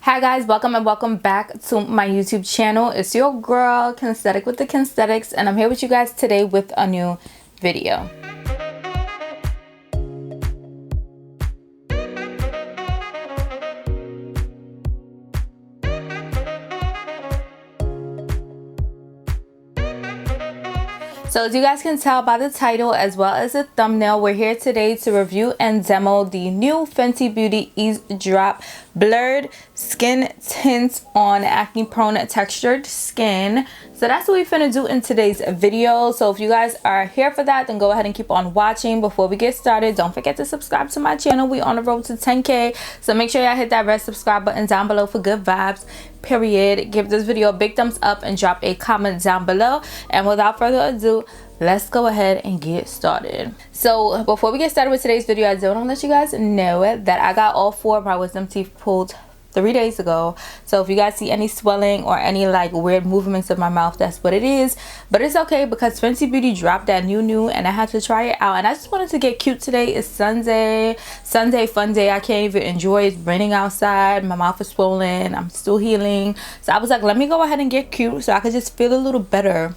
Hi guys, welcome and welcome back to my YouTube channel. It's your girl Kensthetic with the Kensthetics, and I'm here with you guys today with a new video. So as you guys can tell by the title as well as the thumbnail, we're here today to review and demo the new Fenty Beauty Eaze Drop Blurred Skin Tint on acne prone textured skin. So that's what we're finna do in today's video. So if you guys are here for that, then go ahead and keep on watching. Before we get started, don't forget to subscribe to my channel. We on the road to 10K, so make sure y'all hit that red subscribe button down below for good vibes, period. Give this video a big thumbs up and drop a comment down below. And without further ado, let's go ahead and get started. So before we get started with today's video, I do want to let you guys know that I got all 4 of my wisdom teeth pulled 3 days ago. So if you guys see any swelling or any like weird movements of my mouth, that's what it is. But it's okay because Fenty Beauty dropped that new and I had to try it out, and I just wanted to get cute today. It's Sunday fun day. I can't even enjoy it. It's raining outside, my mouth is swollen, I'm still healing. So I was like, let me go ahead and get cute so I could just feel a little better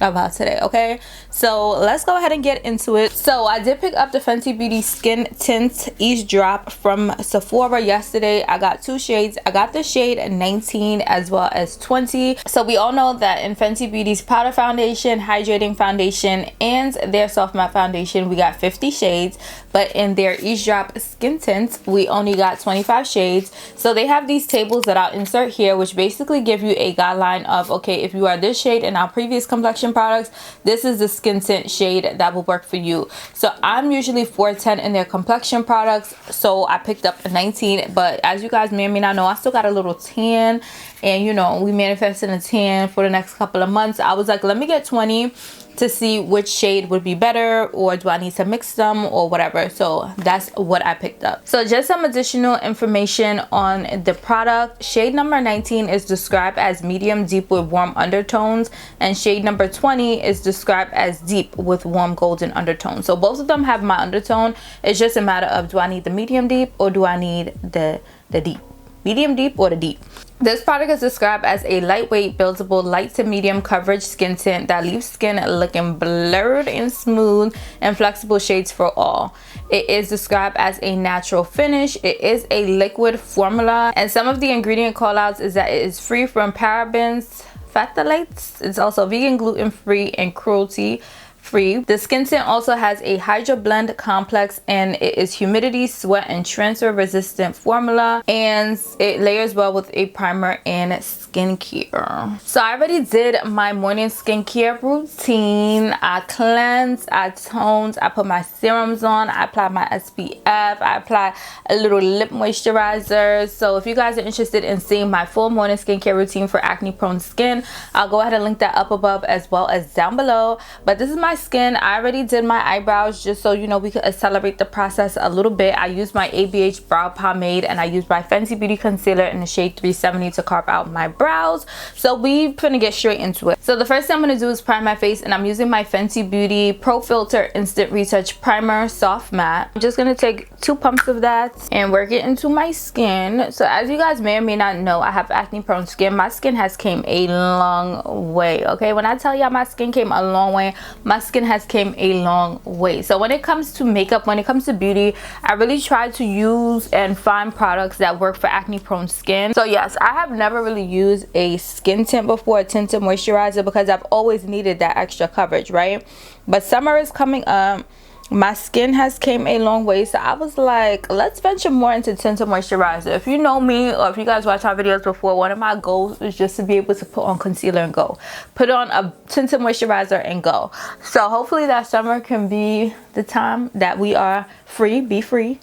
about today. Okay, so let's go ahead and get into it. So I did pick up the Fenty Beauty Skin Tint Eaze Drop from Sephora yesterday. I got 2 shades. I got the shade 19 as well as 20. So we all know that in Fenty Beauty's powder foundation, hydrating foundation, and their soft matte foundation, we got 50 shades, but in their Eaze Drop Skin Tint, we only got 25 shades. So they have these tables that I'll insert here, which basically give you a guideline of, okay, if you are this shade in our previous complexion products, this is the skin tint shade that will work for you. So I'm usually 410 in their complexion products, so I picked up a 19. But as you guys may or may not know, I still got a little tan, and you know, we manifested a tan for the next couple of months. I was like, let me get 20 to see which shade would be better, or do I need to mix them or whatever. So that's what I picked up. So just some additional information on the product. Shade number 19 is described as medium deep with warm undertones, and shade number 20 is described as deep with warm golden undertones. So both of them have my undertone. It's just a matter of, do I need the medium deep or do I need the deep? Medium deep or the deep. This product is described as a lightweight, buildable, light to medium coverage skin tint that leaves skin looking blurred and smooth, and flexible shades for all. It is described as a natural finish. It is a liquid formula, and some of the ingredient callouts is that it is free from parabens, phthalates. It's also vegan, gluten-free, and cruelty free. The skin tint also has a hydro blend complex, and it is humidity, sweat, and transfer resistant formula, and it layers well with a primer and skincare. So I already did my morning skincare routine. I cleansed, I toned, I put my serums on, I applied my SPF, I applied a little lip moisturizer. So if you guys are interested in seeing my full morning skincare routine for acne prone skin, I'll go ahead and link that up above as well as down below. But this is my skin. I already did my eyebrows, just so you know we could accelerate the process a little bit. I used my ABH brow pomade, and I used my Fenty Beauty concealer in the shade 370 to carve out my brows. So we finna get straight into it. So the first thing I'm gonna do is prime my face, and I'm using my Fenty Beauty Pro Filter Instant Retouch Primer Soft Matte. I'm just gonna take 2 pumps of that and work it into my skin. So as you guys may or may not know, I have acne prone skin. My skin has came a long way. Okay, when I tell y'all my skin came a long way, my skin has came a long way. So when it comes to makeup, when it comes to beauty, I really try to use and find products that work for acne prone skin. So yes, I have never really used a skin tint before, a tinted moisturizer, because I've always needed that extra coverage, right? But summer is coming up, my skin has came a long way, so I was like, let's venture more into tinted moisturizer. If you know me, or if you guys watch our videos before, one of my goals is just to be able to put on concealer and go, put on a tinted moisturizer and go. So hopefully that summer can be the time that we are free, be free.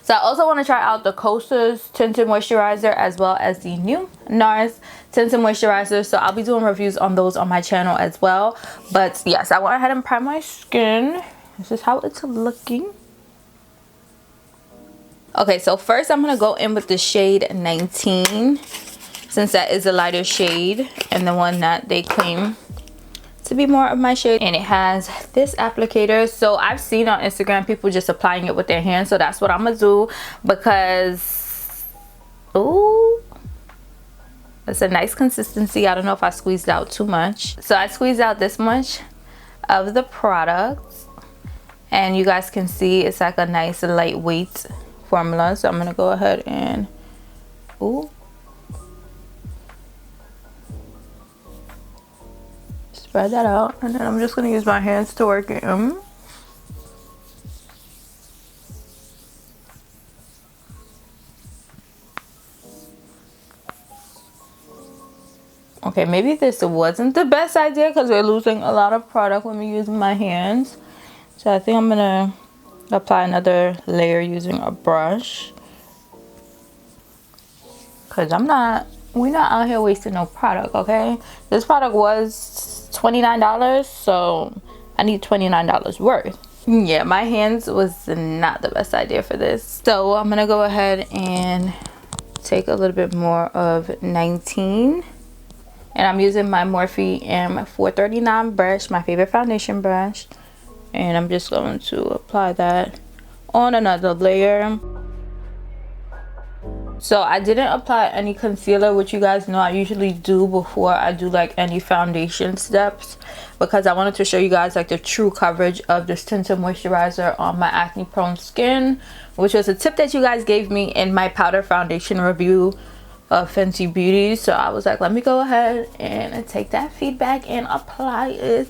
So I also want to try out the Kosas tinted moisturizer as well as the new NARS tinted moisturizer. So I'll be doing reviews on those on my channel as well. But yes, I went ahead and prime my skin. This is how it's looking. Okay, so first I'm gonna go in with the shade 19, since that is a lighter shade and the one that they claim to be more of my shade, and it has this applicator. So I've seen on Instagram people just applying it with their hands, so that's what I'm gonna do, because ooh, It's a nice consistency. I don't know if I squeezed out too much. So I squeezed out this much of the product, and you guys can see it's like a nice lightweight formula. So I'm gonna go ahead and spread that out, and then I'm just gonna use my hands to work it in. Okay, maybe this wasn't the best idea because we're losing a lot of product when we're using my hands. So I think I'm gonna apply another layer using a brush, because we're not out here wasting no product, okay? This product was $29, so I need $29 worth. Yeah, my hands was not the best idea for this. So I'm gonna go ahead and take a little bit more of 19. And I'm using my Morphe M439 brush, my favorite foundation brush. And I'm just going to apply that on another layer. So I didn't apply any concealer, which you guys know I usually do before I do like any foundation steps, because I wanted to show you guys like the true coverage of this tinted moisturizer on my acne prone skin, which was a tip that you guys gave me in my powder foundation review of Fenty Beauty. So I was like, let me go ahead and take that feedback and apply it.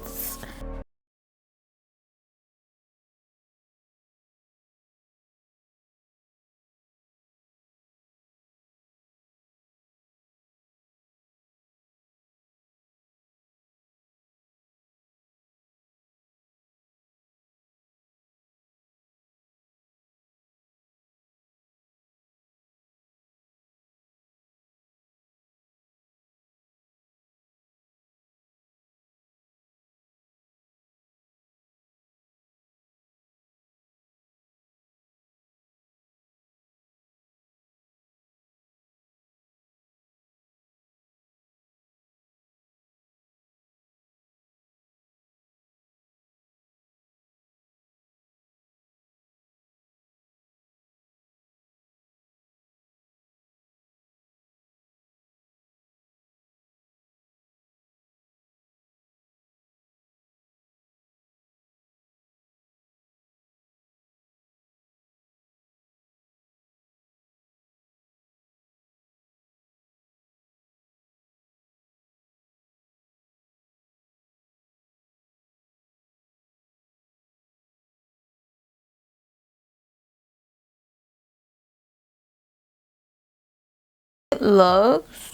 It looks,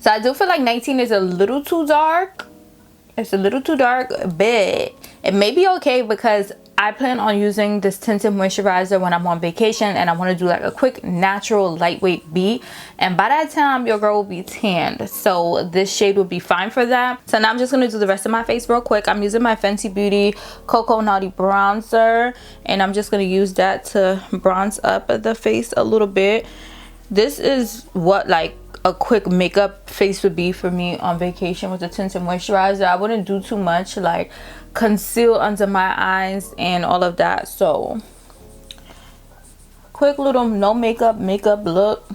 so I do feel like 19 is a little too dark. It's a little too dark, but it may be okay because I plan on using this tinted moisturizer when I'm on vacation and I want to do like a quick natural lightweight beat, and by that time your girl will be tanned, so this shade will be fine for that. So now I'm just going to do the rest of my face real quick. I'm using my Fenty Beauty Cocoa Naughty bronzer, and I'm just going to use that to bronze up the face a little bit. This is what like a quick makeup face would be for me on vacation with the tinted moisturizer. I wouldn't do too much like conceal under my eyes and all of that. So quick little no makeup look.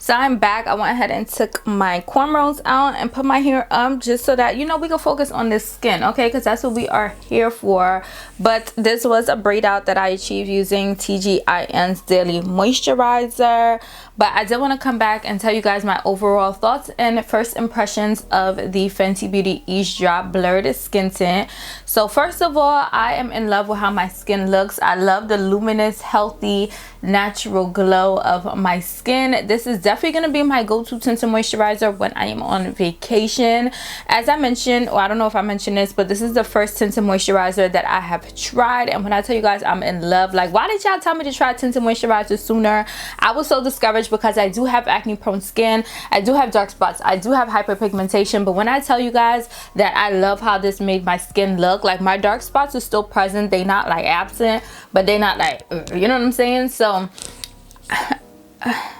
So I'm back. I went ahead and took my cornrows out and put my hair up just so that, you know, we can focus on this skin, okay? Because that's what we are here for. But this was a braid out that I achieved using TGIN's Daily Moisturizer. But I did want to come back and tell you guys my overall thoughts and first impressions of the Fenty Beauty Eaze Drop Blurred Skin Tint. So first of all, I am in love with how my skin looks. I love the luminous, healthy, natural glow of my skin. This is definitely going to be my go-to tinted moisturizer when I am on vacation. As I mentioned, or I don't know if I mentioned this, but this is the first tinted moisturizer that I have tried. And when I tell you guys I'm in love, like, why did y'all tell me to try tinted moisturizer sooner? I was so discouraged because I do have acne prone skin, I do have dark spots, I do have hyperpigmentation. But when I tell you guys that I love how this made my skin look, like, my dark spots are still present, they not like absent, but they not like, you know what I'm saying? So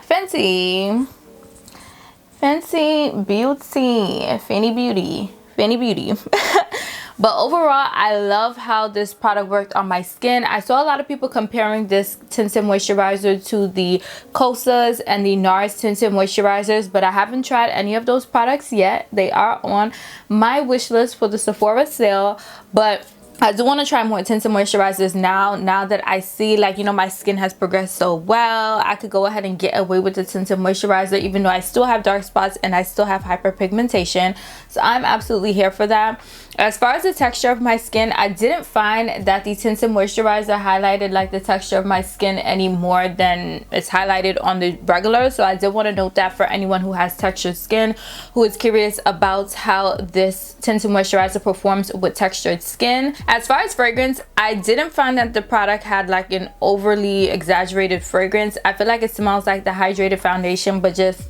Fenty Beauty. But overall, I love how this product worked on my skin. I saw a lot of people comparing this tinted moisturizer to the Kosas and the NARS tinted moisturizers, but I haven't tried any of those products yet. They are on my wish list for the Sephora sale, but I do want to try more tinted moisturizers now that I see, like, you know, my skin has progressed so well. I could go ahead and get away with the tinted moisturizer even though I still have dark spots and I still have hyperpigmentation. So I'm absolutely here for that. As far as the texture of my skin, I didn't find that the tinted moisturizer highlighted like the texture of my skin any more than it's highlighted on the regular. So I did want to note that for anyone who has textured skin, who is curious about how this tinted moisturizer performs with textured skin. As far as fragrance, I didn't find that the product had like an overly exaggerated fragrance. I feel like it smells like the hydrated foundation, but just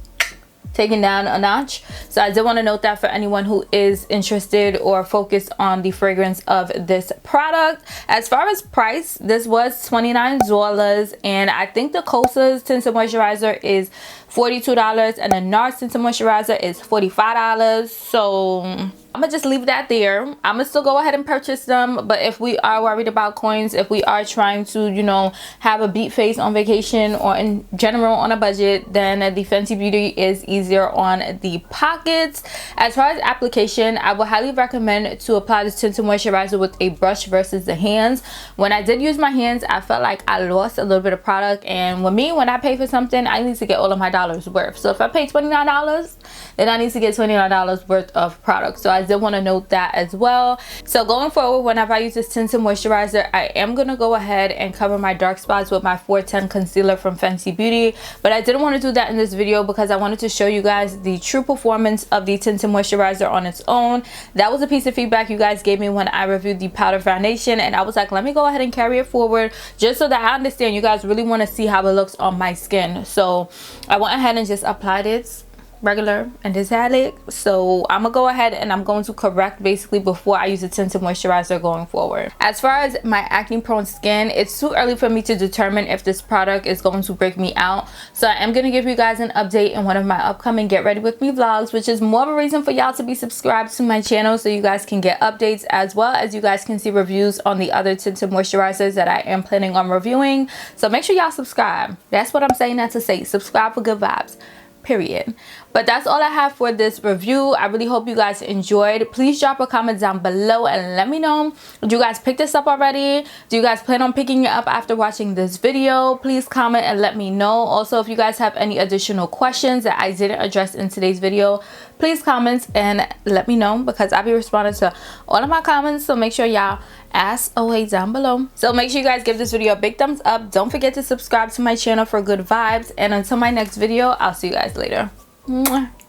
taken down a notch. So I did want to note that for anyone who is interested or focused on the fragrance of this product. As far as price, this was $29, and I think the Kosas tinted moisturizer is $42 and the NARS tinted moisturizer is $45. So I'm gonna just leave that there. I'm gonna still go ahead and purchase them, but if we are worried about coins, if we are trying to, you know, have a beat face on vacation or in general on a budget, then the Fenty Beauty is easier on the pockets. As far as application, I would highly recommend to apply this tinted moisturizer with a brush versus the hands. When I did use my hands, I felt like I lost a little bit of product, and with me, when I pay for something, I need to get all of my dollars worth. So if I pay $29, then I need to get $29 worth of product. So I did want to note that as well. So going forward, whenever I use this tinted moisturizer, I am going to go ahead and cover my dark spots with my 410 concealer from Fenty Beauty. But I didn't want to do that in this video because I wanted to show you guys the true performance of the tinted moisturizer on its own. That was a piece of feedback you guys gave me when I reviewed the powder foundation, and I was like, let me go ahead and carry it forward just so that I understand you guys really want to see how it looks on my skin. So I went ahead and just applied it regular and metallic. So I'm gonna go ahead and I'm going to correct basically before I use a tinted moisturizer going forward. As far as my acne prone skin, it's too early for me to determine if this product is going to break me out. So I am going to give you guys an update in one of my upcoming Get Ready With Me vlogs, which is more of a reason for y'all to be subscribed to my channel so you guys can get updates, as well as you guys can see reviews on the other tinted moisturizers that I am planning on reviewing. So make sure y'all subscribe. That's what I'm saying that to say. Subscribe for good vibes. Period. But that's all I have for this review. I really hope you guys enjoyed. Please drop a comment down below and let me know, do you guys pick this up already? Do you guys plan on picking it up after watching this video? Please comment and let me know. Also, if you guys have any additional questions that I didn't address in today's video, please comment and let me know, because I'll be responding to all of my comments. So make sure y'all ask away down below. So make sure you guys give this video a big thumbs up. Don't forget to subscribe to my channel for good vibes, and until my next video, I'll see you guys later. Mwah.